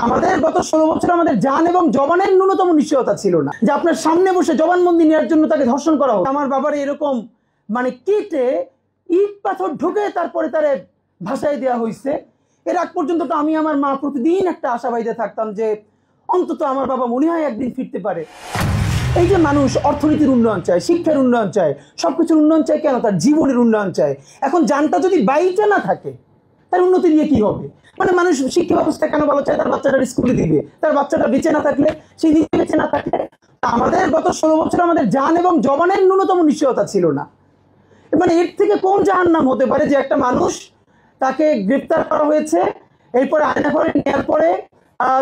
আমাদের গত 16 বছর আমাদের জান এবং জবানের ন্যূনতম নিশ্চয়তা ছিল না যে আপনার সামনে বসে জবানবন্দি নেওয়ার জন্য তাকে ধর্ষণ করা হোক। আমার বাবার এরকম কেটে ইট পাথর ঢুকে তারপরে তারে ভাষায় দেওয়া হয়েছে। এর আগ পর্যন্ত তো আমি আমার মা প্রতিদিন একটা আশাবাদীতে থাকতাম যে অন্তত আমার বাবা মনে হয় একদিন ফিরতে পারে। এই যে মানুষ অর্থনীতির উন্নয়ন চায়, শিক্ষার উন্নয়ন চায়, সবকিছুর উন্নয়ন চায়, কেন? তার জীবনের উন্নয়ন চায়। এখন জানটা যদি বাইটা না থাকে তার উন্নতি নিয়ে কি হবে? মানুষ শিক্ষা ব্যবস্থা কেন ভালো চায়? তার বাচ্চাটা স্কুলে দিবে, তার বাচ্চাটা বেঁচে না থাকলে, সেই নিজে বেঁচে না থাকলে। আমাদের গত 16 বছর আমাদের জান এবং জবানের ন্যূনতম নিশ্চয়তা ছিল না। এর থেকে কোন জাহান্নাম হতে পারে যে একটা মানুষ, তাকে গ্রেফতার করা হয়েছে, এরপরে আয়না করে নেওয়ার পরে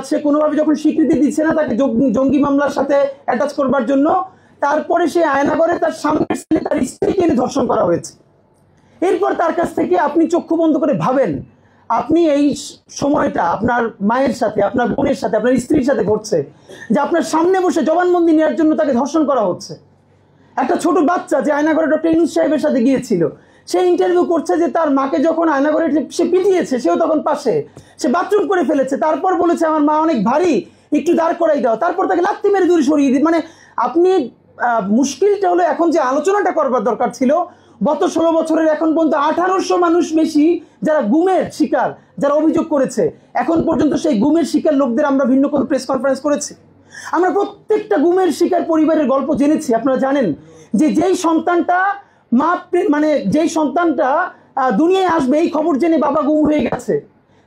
সে কোনোভাবে যখন স্বীকৃতি দিচ্ছে না তাকে জঙ্গি মামলার সাথে অ্যাটাচ করবার জন্য, তারপরে সে আয়না করে তার সামনের ছেলে তার স্ত্রীকে এনে ধর্ষণ করা হয়েছে। এরপর তার কাছ থেকে আপনি চক্ষু বন্ধ করে ভাবেন, আপনি এই সময়টা আপনার মায়ের সাথে, আপনার বোনের সাথে, আপনার স্ত্রীর সাথে ঘটছে, যে আপনার সামনে বসে জবানবন্দি নেওয়ার জন্য তাকে ধর্ষণ করা হচ্ছে। একটা ছোট বাচ্চা যে আয়নাঘরে ডক্টর ইউনূস সাহেবের সাথে গিয়েছিল, সে ইন্টারভিউ করছে যে তার মাকে যখন আয়নাঘরে সে পিটিয়েছে, সেও তখন পাশে, সে বাথরুম করে ফেলেছে, তারপর বলেছে আমার মা অনেক ভারী, একটু দাঁড় করাই দাও, তারপর তাকে লাত্তি মেরে দূরে সরিয়ে দিই। আপনি মুশকিলটা হলো, এখন যে আলোচনাটা করবার দরকার ছিল, গত 16 বছরের এখন পর্যন্ত 1800 মানুষ বেশি যারা গুমের শিকার, যারা অভিযোগ করেছে, এখন পর্যন্ত সেই গুমের শিকার লোকদের আমরা ভিন্ন কোনো প্রেস কনফারেন্স করেছি? আমরা প্রত্যেকটা গুমের শিকার পরিবারের গল্প জেনেছি। আপনারা জানেন যে যেই সন্তানটা যেই সন্তানটা দুনিয়ায় আসবে এই খবর জেনে বাবা গুম হয়ে গেছে,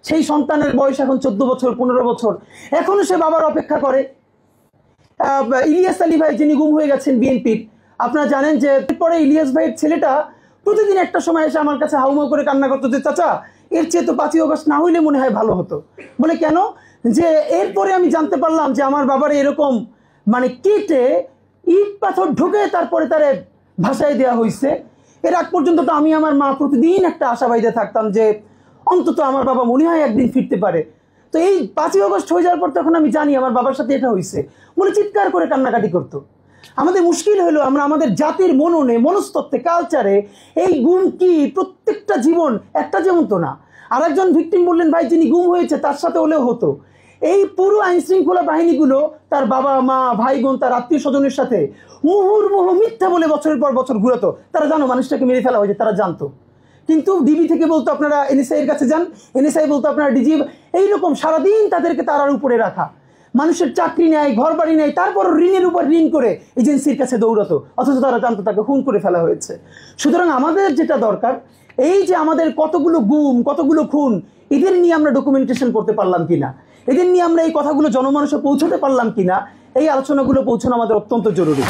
সেই সন্তানের বয়স এখন 14 বছর 15 বছর, এখনো সে বাবার অপেক্ষা করে। ইলিয়াস আলী ভাই যিনি গুম হয়ে গেছেন বিএনপির, আপনারা জানেন যে পরে ইলিয়াস ভাইয়ের ছেলেটা প্রতিদিন একটা সময় এসে আমার কাছে হাউমাউ করে কান্না করতো যে চাচা এর চেয়ে তো 5ই আগস্ট না হইলে মনে হয় ভালো হতো। বলে কেন? যে এরপরে আমি জানতে পারলাম যে আমার বাবার এরকম কেটে ইট পাথর ঢুকে তারপরে তারে ভাষায় দেওয়া হয়েছে। এর আগ পর্যন্ত তো আমি আমার মা প্রতিদিন একটা আশাবাদীতে থাকতাম যে অন্তত আমার বাবা মনে হয় একদিন ফিরতে পারে। তো এই 5ই আগস্ট হয়ে যাওয়ার পর তখন আমি জানি আমার বাবার সাথে এটা হয়েছে, বলে চিৎকার করে কান্নাকাটি করতো। আমাদের মুশকিল হলো আমরা আমাদের জাতির মননে, মনস্তত্ত্বে, কালচারে এই গুম কি প্রত্যেকটা জীবন একটা যেমন তো না। আর একজন ভিকটিম বললেন ভাই যিনি গুম হয়েছে তার সাথে হলেও হতো। এই পুরো আইন শৃঙ্খলা বাহিনীগুলো তার বাবা মা ভাই বোন তার আত্মীয় স্বজনের সাথে মুহুর্মুহু মিথ্যা বলে বছরের পর বছর ঘুরাতো। তারা জানো মানুষটাকে মেরে ফেলা হয়েছে, তারা জানতো, কিন্তু ডিবি থেকে বলতো আপনারা এনএসআই এর কাছে যান, এনএসআই বলতো আপনারা ডিজি, এইরকম সারাদিন তাদেরকে তারার উপরে রাখা। মানুষের চাকরি নেয়, ঘর বাড়ি নেয়, তারপর ঋণের উপর ঋণ করে এজেন্সির কাছে দৌড়াতো, অথচ তারা জানতো তাকে খুন করে ফেলা হয়েছে। সুতরাং আমাদের যেটা দরকার, এই যে আমাদের কতগুলো গুম, কতগুলো খুন, এদের নিয়ে আমরা ডকুমেন্টেশন করতে পারলাম কিনা, এদের নিয়ে আমরা এই কথাগুলো জনমানুষে পৌঁছতে পারলাম কিনা, এই আলোচনাগুলো পৌঁছানো আমাদের অত্যন্ত জরুরি।